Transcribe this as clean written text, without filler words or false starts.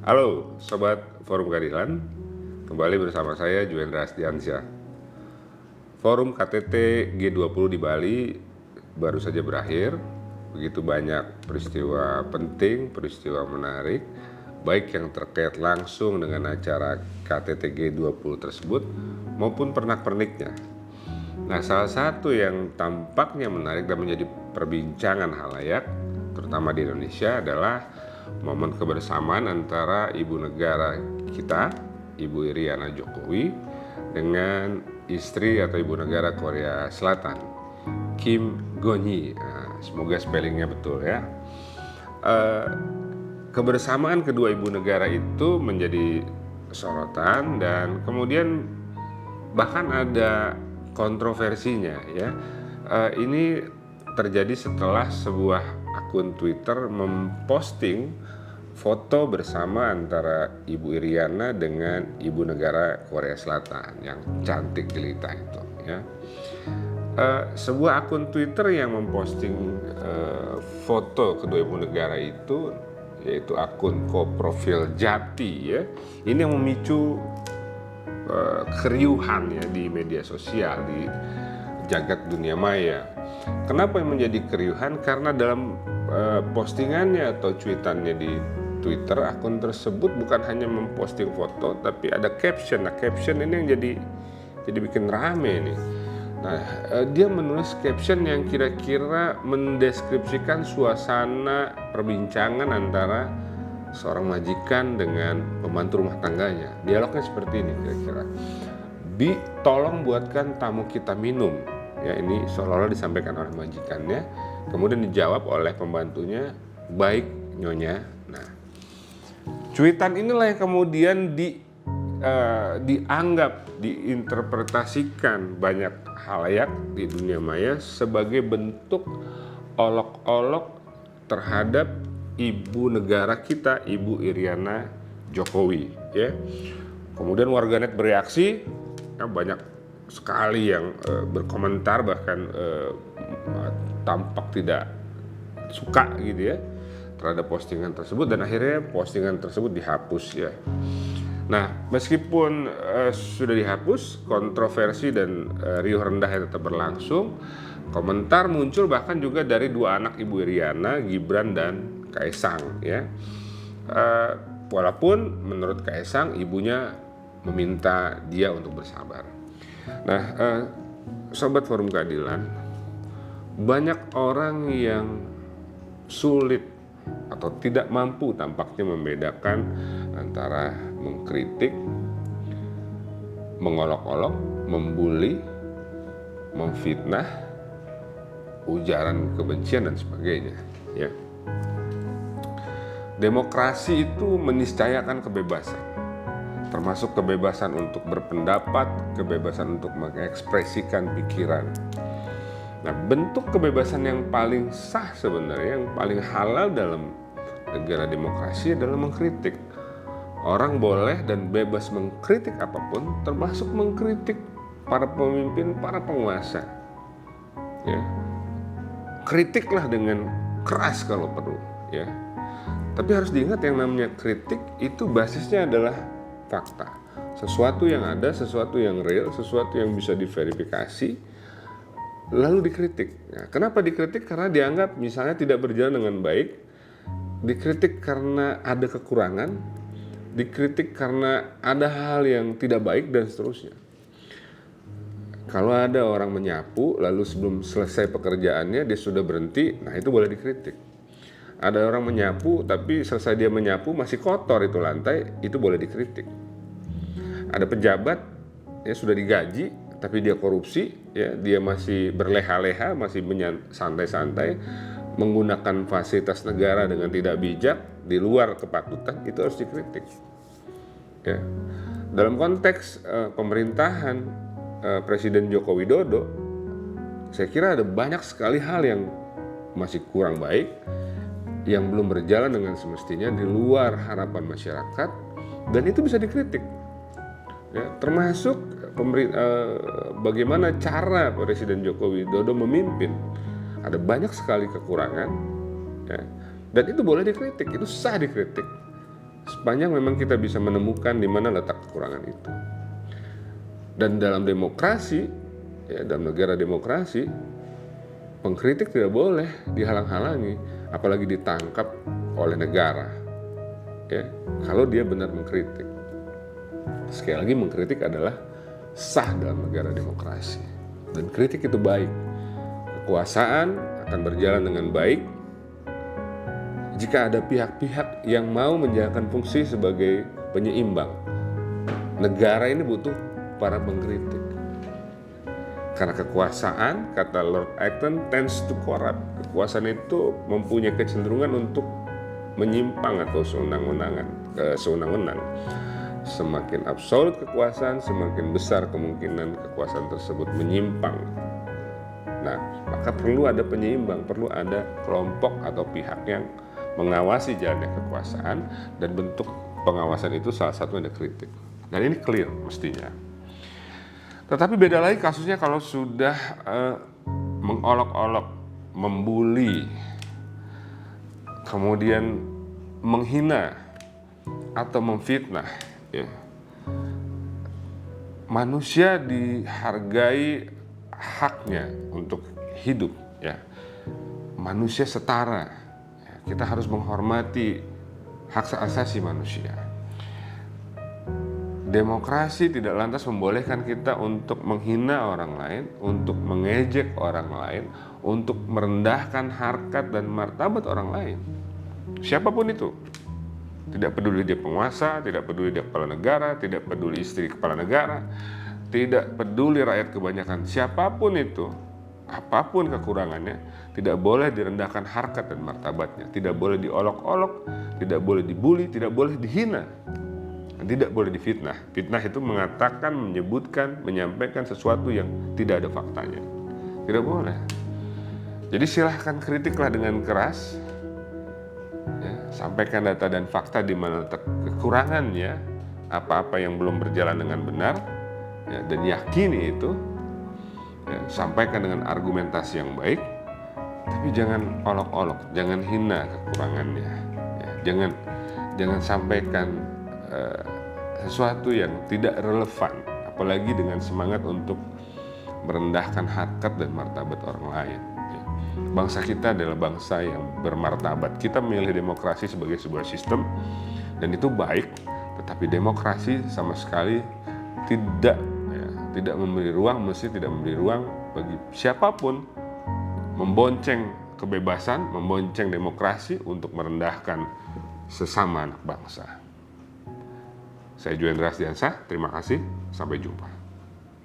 Halo Sobat Forum Keadilan, kembali bersama saya Juendra Asdiansyah. Forum KTT G20 di Bali baru saja berakhir. Begitu banyak peristiwa penting, peristiwa menarik, baik yang terkait langsung dengan acara KTT G20 tersebut maupun pernak-perniknya. Nah, salah satu yang tampaknya menarik dan menjadi perbincangan halayak, terutama di Indonesia, adalah momen kebersamaan antara ibu negara kita, Ibu Iriana Jokowi, dengan istri atau ibu negara Korea Selatan, Kim Gon-hee. Nah, semoga spellingnya betul ya. Kebersamaan kedua ibu negara itu menjadi sorotan dan kemudian bahkan ada kontroversinya ya. Ini terjadi setelah sebuah akun Twitter memposting foto bersama antara Ibu Iriana dengan ibu negara Korea Selatan yang cantik jelita itu ya. Sebuah akun Twitter yang memposting foto kedua ibu negara itu, yaitu akun Koprofil Jati ya, ini yang memicu keriuhan ya di media sosial, di jagat dunia maya. Kenapa yang menjadi keriuhan? Karena dalam postingannya atau cuitannya di Twitter, akun tersebut bukan hanya memposting foto, tapi ada caption. Nah, caption ini yang jadi bikin rame nih. Nah, dia menulis caption yang kira-kira mendeskripsikan suasana perbincangan antara seorang majikan dengan pembantu rumah tangganya. Dialognya seperti ini kira-kira. Bi, tolong buatkan tamu kita minum. Ya, ini seolah-olah disampaikan oleh majikannya, kemudian dijawab oleh pembantunya, baik nyonya. Nah, cuitan inilah yang kemudian dianggap, diinterpretasikan banyak halayak di dunia maya sebagai bentuk olok-olok terhadap ibu negara kita, Ibu Iriana Jokowi ya. Kemudian warganet bereaksi, ya, banyak sekali yang berkomentar, bahkan tampak tidak suka gitu ya terhadap postingan tersebut, dan akhirnya postingan tersebut dihapus ya. Nah, meskipun sudah dihapus, kontroversi dan riuh rendah tetap berlangsung. Komentar muncul bahkan juga dari dua anak Ibu Iriana, Gibran dan Kaesang ya. Walaupun menurut Kaesang ibunya meminta dia untuk bersabar. Nah, Sobat Forum Keadilan, banyak orang yang sulit atau tidak mampu tampaknya membedakan antara mengkritik, mengolok-olok, membuli, memfitnah, ujaran kebencian dan sebagainya ya. Demokrasi itu meniscayakan kebebasan, termasuk kebebasan untuk berpendapat, kebebasan untuk mengekspresikan pikiran. Nah, bentuk kebebasan yang paling sah sebenarnya, yang paling halal dalam negara demokrasi adalah mengkritik. Orang boleh dan bebas mengkritik apapun, termasuk mengkritik para pemimpin, para penguasa. Ya. Kritiklah dengan keras kalau perlu, ya. Tapi harus diingat yang namanya kritik itu basisnya adalah fakta. Sesuatu yang ada, sesuatu yang real, sesuatu yang bisa diverifikasi, lalu dikritik. Nah, kenapa dikritik? Karena dianggap misalnya tidak berjalan dengan baik, dikritik karena ada kekurangan, dikritik karena ada hal yang tidak baik, dan seterusnya. Kalau ada orang menyapu, lalu sebelum selesai pekerjaannya dia sudah berhenti, nah itu boleh dikritik. Ada orang menyapu, tapi selesai dia menyapu masih kotor itu lantai, itu boleh dikritik. Ada pejabat, ya sudah digaji, tapi dia korupsi, ya dia masih berleha-leha, masih santai-santai, menggunakan fasilitas negara dengan tidak bijak, di luar kepatutan, itu harus dikritik. Ya. Dalam konteks pemerintahan Presiden Joko Widodo, saya kira ada banyak sekali hal yang masih kurang baik, yang belum berjalan dengan semestinya, di luar harapan masyarakat, dan itu bisa dikritik. Ya, termasuk bagaimana cara Presiden Joko Widodo memimpin. Ada banyak sekali kekurangan, ya, dan itu boleh dikritik, itu sah dikritik. sepanjang memang kita bisa menemukan di mana letak kekurangan itu. Dan dalam demokrasi, ya, dalam negara demokrasi, pengkritik tidak boleh dihalang-halangi, apalagi ditangkap oleh negara, ya, kalau dia benar mengkritik. Sekali lagi, mengkritik adalah sah dalam negara demokrasi, dan kritik itu baik. Kekuasaan akan berjalan dengan baik jika ada pihak-pihak yang mau menjalankan fungsi sebagai penyeimbang. Negara ini butuh para pengkritik. Karena kekuasaan, kata Lord Acton, tends to corrupt. Kekuasaan itu mempunyai kecenderungan untuk menyimpang atau sewenang-wenang. Semakin absolut kekuasaan, semakin besar kemungkinan kekuasaan tersebut menyimpang. Nah, maka perlu ada penyeimbang, perlu ada kelompok atau pihak yang mengawasi jalannya kekuasaan, dan bentuk pengawasan itu salah satunya ada kritik. Dan ini clear mestinya. Tetapi beda lagi kasusnya kalau sudah mengolok-olok, membuli, kemudian menghina atau memfitnah. Ya. Manusia dihargai haknya untuk hidup. Ya. Manusia setara. Ya. Kita harus menghormati hak asasi manusia. Demokrasi tidak lantas membolehkan kita untuk menghina orang lain, untuk mengejek orang lain, untuk merendahkan harkat dan martabat orang lain. Siapapun itu. Tidak peduli dia penguasa, tidak peduli dia kepala negara, tidak peduli istri kepala negara, tidak peduli rakyat kebanyakan. Siapapun itu, apapun kekurangannya, tidak boleh direndahkan harkat dan martabatnya. Tidak boleh diolok-olok, tidak boleh dibully, tidak boleh dihina. Tidak boleh difitnah. Fitnah itu mengatakan, menyebutkan, menyampaikan sesuatu yang tidak ada faktanya. Tidak boleh. Jadi silahkan kritiklah dengan keras, ya, sampaikan data dan fakta di mana kekurangannya, apa-apa yang belum berjalan dengan benar, ya, dan yakini itu, ya, sampaikan dengan argumentasi yang baik, tapi jangan olok-olok, jangan hina kekurangannya, ya, jangan sampaikan sesuatu yang tidak relevan, apalagi dengan semangat untuk merendahkan harkat dan martabat orang lain. Bangsa kita adalah bangsa yang bermartabat. Kita memilih demokrasi sebagai sebuah sistem, dan itu baik, tetapi demokrasi sama sekali tidak memberi ruang, mesti tidak memberi ruang bagi siapapun membonceng kebebasan, membonceng demokrasi untuk merendahkan sesama anak bangsa. Saya Juendra Rasdiansah, terima kasih, sampai jumpa.